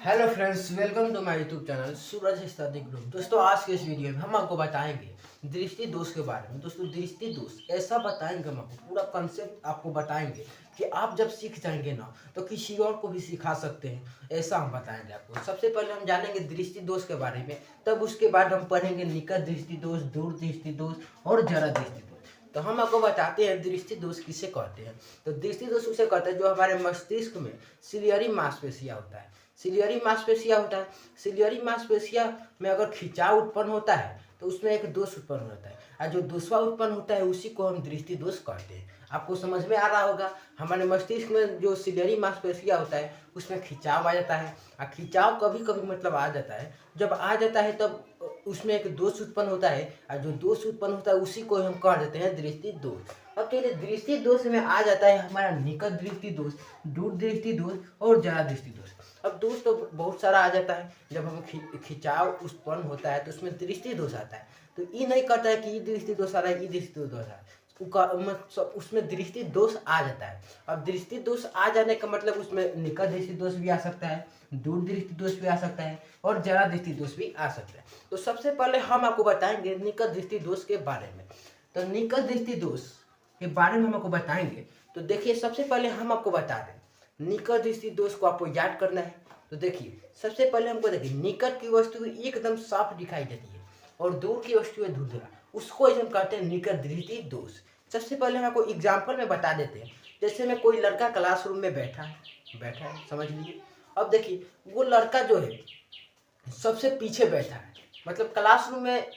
Hello friends, welcome to my YouTube channel Suraj study group. दोस्तों, आज के इस वीडियो में हम आपको बताएंगे दृष्टि दोष के बारे में। दोस्तों, दृष्टि दोष ऐसा बताएंगे, हम आपको पूरा कंसेप्ट आपको बताएंगे कि आप जब सीख जाएंगे ना तो किसी और को भी सिखा सकते हैं। ऐसा हम बताएंगे आपको। सबसे पहले हम जानेंगे दृष्टि दोष के बारे में, तब उसके बाद हम पढ़ेंगे निकट दृष्टि दोष, दूर दृष्टि दोष और जरा दृष्टि दोष। तो हम आपको बताते हैं दृष्टि दोष किसे कहते हैं। तो दृष्टि दोष उसे कहते हैं जो हमारे मस्तिष्क में सिलियरी मांसपेशियां होता है। सिलियरी मांसपेशियां होता है। सिलियरी मांसपेशिया में अगर खिंचाव उत्पन्न होता है तो उसमें एक दोष उत्पन्न होता है, और जो दूसरा उत्पन्न होता है उसी को हम दृष्टि दोष कहते हैं। आपको समझ में आ रहा होगा, हमारे मस्तिष्क में जो सिलियरी मांसपेशिया होता है उसमें खिंचाव आ जाता है, और खिंचाव कभी कभी मतलब आ जाता है। जब आ जाता है तब उसमें एक दोष उत्पन्न होता है, और जो दोष उत्पन्न होता है उसी को हम कह देते हैं दृष्टि दोष। अब चलिए, दृष्टि दोष में आ जाता है हमारा निकट दृष्टि दोष, दूर दृष्टि दोष और जरा दृष्टि दोष। अब दोष तो बहुत सारा आ जाता है। जब हम खिंचाव उत्पन्न होता है तो उसमें दृष्टि दोष आता है। तो ये नहीं कहता है कि ये दृष्टि दोष आ रहा है, ये दृष्टि दोष आ रहा है, उसमें दृष्टि दोष आ जाता है। अब दृष्टि दोष आ जाने का मतलब उसमें निकट दृष्टि दोष भी आ सकता है, दूर दृष्टि दोष भी आ सकता है और जरा दृष्टि दोष भी आ सकता है। तो सबसे पहले हम आपको बताएंगे निकट दृष्टि दोष के बारे में। तो निकट दृष्टि दोष के बारे में हम आपको बताएंगे। तो देखिए, सबसे पहले हम आपको बता दें निकट दृष्टि दोष को आपको याद करना है। तो देखिए, सबसे पहले हमको देखिए, निकट की वस्तु एकदम साफ दिखाई देती है और दूर की वस्तु है धुंधला, उसको हम कहते हैं निकट दृष्टि दोष। सबसे पहले हम आपको एग्जाम्पल में बता देते हैं। जैसे में कोई लड़का क्लासरूम में बैठा है, समझ लीजिए। अब देखिए, वो लड़का जो है सबसे पीछे बैठा है, मतलब क्लासरूम में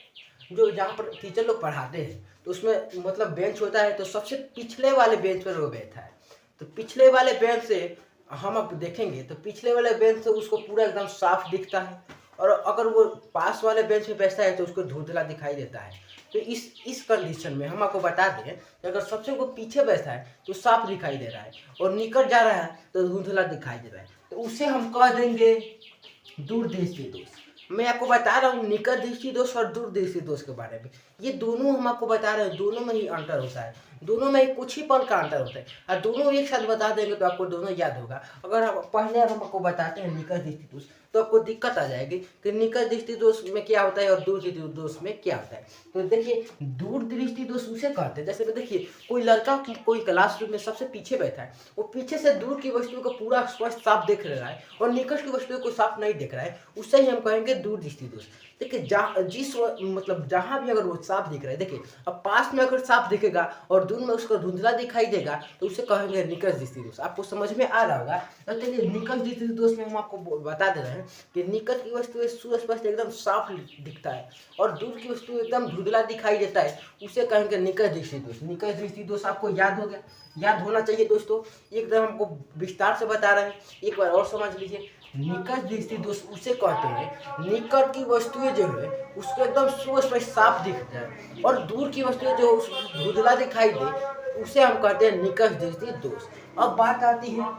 जो जहाँ पर टीचर लोग पढ़ाते हैं तो उसमें मतलब बेंच होता है, तो सबसे पिछले वाले बेंच पर वो बैठा है। तो पिछले वाले बेंच से हम अब देखेंगे तो पिछले वाले बेंच से उसको पूरा एकदम साफ दिखता है, और अगर वो पास वाले बेंच पे बैठता है तो उसको धुंधला दिखाई देता है। तो इस कंडीशन में हम आपको बता दें कि अगर सबसे वो पीछे बैठा है तो साफ दिखाई दे रहा है, और निकट जा रहा है तो धुंधला दिखाई दे रहा है, तो उसे हम कह देंगे दूर दृष्टि दोष। मैं आपको बता रहा हूँ निकट दृष्टि दोष और दूर दृष्टि दोष के बारे में। ये दोनों हम आपको बता रहे हैं, दोनों में ही अंतर होता है, दोनों में ही कुछ ही पल का अंतर होता है, और दोनों एक साथ बता देंगे तो आपको दोनों याद होगा। अगर हम आपको बताते हैं निकट दृष्टि दोष तो आपको दिक्कत आ जाएगी कि निकट दृष्टि दोष में क्या होता है और दूर दृष्टि दोष में क्या होता है। तो देखिए, दूर दृष्टि दोष उसे कहते हैं, जैसे देखिए कोई लड़का कोई क्लासरूम में सबसे पीछे बैठा है, वो पीछे से दूर की वस्तुओं को पूरा स्पष्ट साफ देख रहा है और निकट की वस्तुओं को साफ नहीं देख रहा है, उससे ही हम कहेंगे दूर दृष्टि दोष। देखिए, मतलब जहां भी अगर वो साफ दिख रहा है, देखिए अब पास में अगर साफ दिखेगा और दूर में उसको धुंधला दिखाई देगा तो उसे कहेंगे निकट दृष्टि दोष। आपको समझ में आ रहा होगा। तो चलिए, निकट दृष्टि दोष में हम आपको बता दे रहे हैं कि निकट की वस्तु सुस्पष्ट एकदम साफ दिखता है और दूर की वस्तु एकदम धुंधला दिखाई देता है, उसे कहेंगे निकट दृष्टि दोष। निकट दृष्टि दोष आपको याद हो गया, याद होना चाहिए दोस्तों। एकदम हमको विस्तार से बता रहे हैं, एक बार और समझ लीजिए। निकट दृष्टि दोष उसे कहते हैं निकट की वस्तुएं जो है उसको एकदम सुस्पष्ट साफ दिख जाए, और दूर की वस्तुएं जो धुंधला दिखाई दे उसे हम कहते हैं निकट दृष्टि दोष। अब बात आती है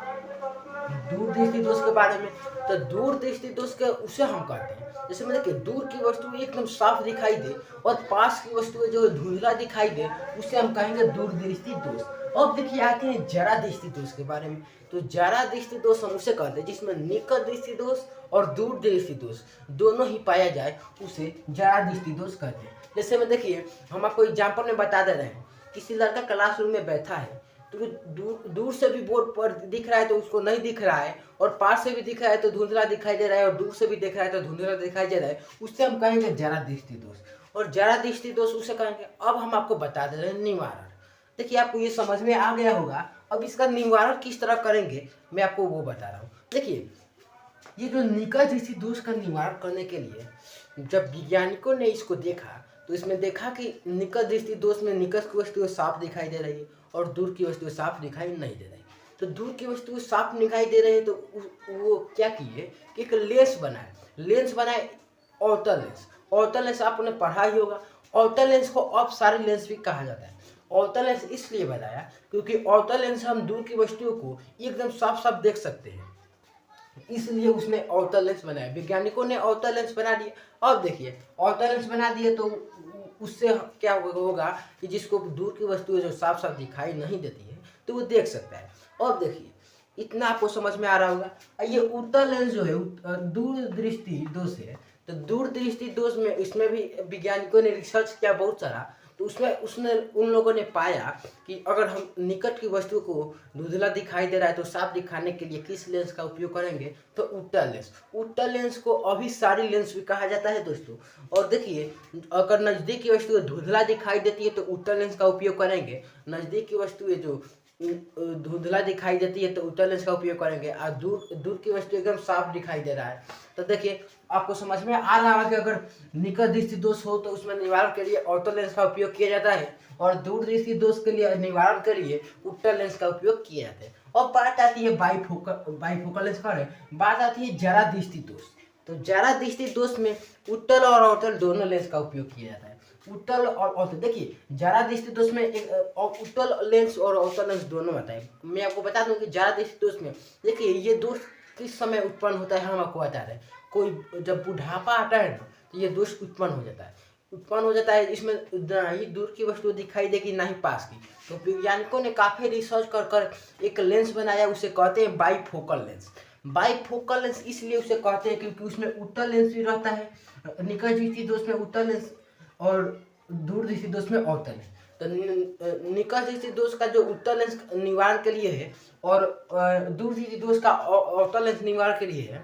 दूर दृष्टि दोष के बारे में। तो दूर दृष्टि दोष के उसे हम कहते हैं, जैसे मैं देखिए दूर की वस्तु एकदम साफ दिखाई दे और पास की वस्तुएं जो धुंधला दिखाई दे उसे हम कहेंगे दूर दृष्टि दोष। अब देखिए, आते हैं जरा दृष्टि दोष के बारे में। तो जरा दृष्टि दोष हम उसे कहते हैं जिसमें निकट दृष्टि दोष और दूर दृष्टि दोष दोनों ही पाया जाए, उसे जरा दृष्टि दोष कहते हैं। जैसे में देखिए, हम आपको एग्जाम्पल में बता दे रहे हैं। किसी लड़का क्लासरूम में बैठा है, तो दूर से भी बोर्ड पर दिख रहा है तो उसको नहीं दिख रहा है, और पास से भी दिख रहा है तो धुंधला दिखाई दे रहा है, और दूर से भी दिख रहा है तो धुंधला दिखाई दे रहा है, उससे हम कहेंगे जरा दृष्टि दोष। और जरा दृष्टि दोष उसे कहेंगे। अब हम आपको बता दे रहे हैं निवारण। देखिए, आपको ये समझ में आ गया होगा। अब इसका निवारण किस तरह करेंगे मैं आपको वो बता रहा हूँ। देखिए, ये जो निकट दृष्टि दोष का निवारण करने के लिए जब वैज्ञानिकों ने इसको देखा तो इसमें देखा कि निकट दृष्टि दोष में निकट की वस्तुएं साफ दिखाई दे रही है और दूर की वस्तुएं साफ दिखाई नहीं दे रही। तो दूर की वस्तुएं साफ दिखाई दे रही है तो वो क्या किए कि एक लेंस बनाए, ऑर्टल लेंस। ऑर्टल लेंस आपने पढ़ा ही होगा। ऑर्टल लेंस को अपसारी लेंस भी कहा जाता है। ऑर्टल लेंस इसलिए बनाया क्योंकि ऑर्टल लेंस से हम दूर की वस्तुओं को एकदम साफ साफ देख सकते हैं, इसलिए उसने ऑर्टल लेंस बनाया। वैज्ञानिकों ने ऑर्टल लेंस बना दिया। अब देखिए, ऑर्टल लेंस बना दिए तो उससे क्या होगा कि जिसको दूर की वस्तुएं जो साफ साफ दिखाई नहीं देती है तो वो देख सकता है। अब देखिए, इतना आपको समझ में आ रहा होगा। ये उत्तल लेंस जो है दूर दृष्टि दोष है। तो दूर दृष्टि दोष में इसमें भी वैज्ञानिकों ने रिसर्च किया बहुत सारा। तो उसमें उसने उन लोगों ने पाया कि अगर हम निकट की वस्तु को धुंधला दिखाई दे रहा है तो साफ दिखाने के लिए किस लेंस का उपयोग करेंगे, तो उत्तल लेंस। उत्तल लेंस को अभिसारी लेंस भी कहा जाता है दोस्तों। और देखिए, अगर नज़दीक की वस्तु धुंधला दिखाई देती है तो उत्तल लेंस का उपयोग करेंगे। नज़दीक की वस्तुएं जो धुंधला दिखाई देती है तो उत्तल लेंस का उपयोग करेंगे। और दूर दूर की वस्तु एकदम साफ दिखाई दे रहा है तो देखिए आपको समझ में आ रहा है कि अगर निकट दृष्टि दोष हो तो उसमें निवारण के लिए ऑटो लेंस का उपयोग किया जाता है, और दूर दृष्टि दोष के लिए निवारण के लिए उत्तल लेंस का उपयोग किया जाता है। और बात आती है बाइफोकल लेंस का, बात आती है जरा दृष्टि दोष। तो जरा दृष्टि दोष में उत्तल और अवतल दोनों लेंस का उपयोग किया जाता है। उत्तल और अवतल, देखिए जरा दृष्टि दोष में एक उत्तल लेंस और अवतल लेंस दोनों आता है। मैं आपको बता दूं कि जरा दृष्टि दोष में देखिए ये दोष किस समय उत्पन्न होता है हम आपको बता रहे हैं। कोई जब बुढ़ापा आता है ना तो ये दोष उत्पन्न हो जाता है। इसमें ना ही दूर की वस्तु दिखाई देगी ना ही पास की। तो वैज्ञानिकों ने काफ़ी रिसर्च कर एक लेंस बनाया, उसे कहते हैं बाइफोकल लेंस। बाइफोकल लेंस इसलिए उसे कहते हैं क्योंकि उसमें उत्तल लेंस भी रहता है, निकट दृष्टि दोष में उत्तल लेंस और दूर दृष्टि दोष में अवतल लेंस। तो निकट दृष्टि दोष का जो उत्तल लेंस निवारण के लिए है और दूर दृष्टि दोष का अवतल लेंस निवारण के लिए है।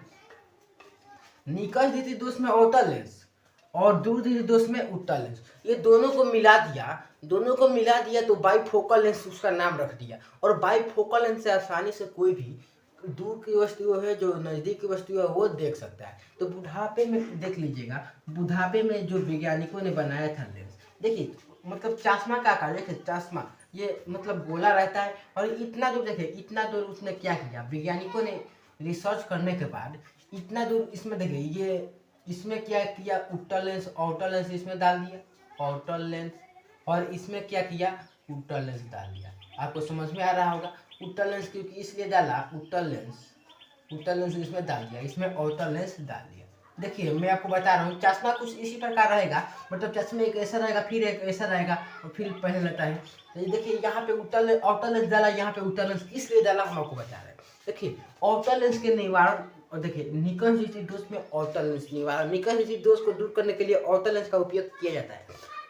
निकट दृष्टि दोष में अवतल लेंस और दूर दृष्टि दोष में उत्तल लेंस, ये दोनों को मिला दिया तो बाइफोकल लेंस उसका नाम रख दिया। और बाइफोकल लेंस से आसानी से कोई भी दूर की वस्तु है जो नज़दीक की वस्तु है वो देख सकता है। तो बुढ़ापे में देख लीजिएगा, बुढ़ापे में जो वैज्ञानिकों ने बनाया था लेंस, देखिए मतलब चश्मा का आकार, देखिए चश्मा ये मतलब गोला रहता है और इतना दूर, देखिए इतना दूर उसने क्या किया वैज्ञानिकों ने रिसर्च करने के बाद, इतना दूर इसमें देखिए ये इसमें क्या किया, उत्तल लेंस आउटर लेंस इसमें डाल दिया आउटर लेंस, और इसमें क्या किया उत्तल लेंस डाल दिया। आपको समझ में आ रहा होगा। उत्तल लेंस क्योंकि इसलिए डाला, उत्तल लेंस इसमें डाल दिया, इसमें आउटर लेंस डाल दिया। देखिए मैं आपको बता रहा हूँ चश्मा कुछ इसी प्रकार रहेगा, मतलब चश्मे एक ऐसा रहेगा फिर एक ऐसा रहेगा और फिर पहन लेता है। तो ये देखिए यहाँ पे आउटर लेंस डाला, यहाँ पे उत्तल लेंस इसलिए डाला हम आपको बता रहे हैं। देखिए आउटर लेंस के निवारण, और देखिए निकट दृष्टि दोष में आउटर लेंस निवारण, निकट दृष्टि दोष को दूर करने के लिए आउटर लेंस का उपयोग किया जाता है।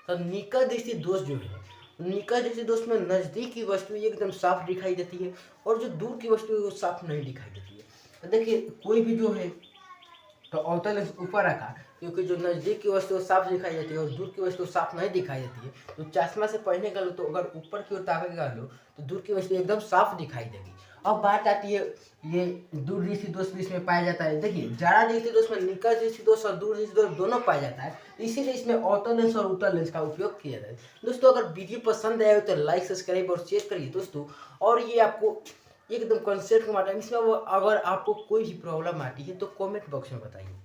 तो निकट दृष्टि दोष जो है, निकट दृष्टि दोष में नज़दीक की वस्तु एकदम साफ दिखाई देती है और जो दूर की वस्तु है वो साफ नहीं दिखाई देती है। तो देखिए कोई भी जो है तो आउटर लेंस ऊपर रखा क्योंकि जो नज़दीक की वस्तु साफ दिखाई देती है और दूर की वस्तु साफ नहीं दिखाई देती है। तो चश्मा से पहने का लो तो अगर ऊपर की ओर ताकेगा लो तो दूर की वस्तु एकदम साफ दिखाई देगी। अब बात आती है ये दूर दृष्टि दोष भी इसमें पाया जाता है। देखिए जरा दृष्टि दोष में निकट दृष्टि दोष और दूर दृष्टि दोष दोनों पाया जाता है, इसीलिए इसमें आउटर लेंस और उत्तल लेंस का उपयोग किया जाता है। दोस्तों अगर वीडियो पसंद आए तो लाइक सब्सक्राइब और शेयर करिए दोस्तों। और ये आपको एकदम कंसेप्ट के माध्यम इसमें अगर आपको कोई भी प्रॉब्लम आती है तो कमेंट बॉक्स में बताइए।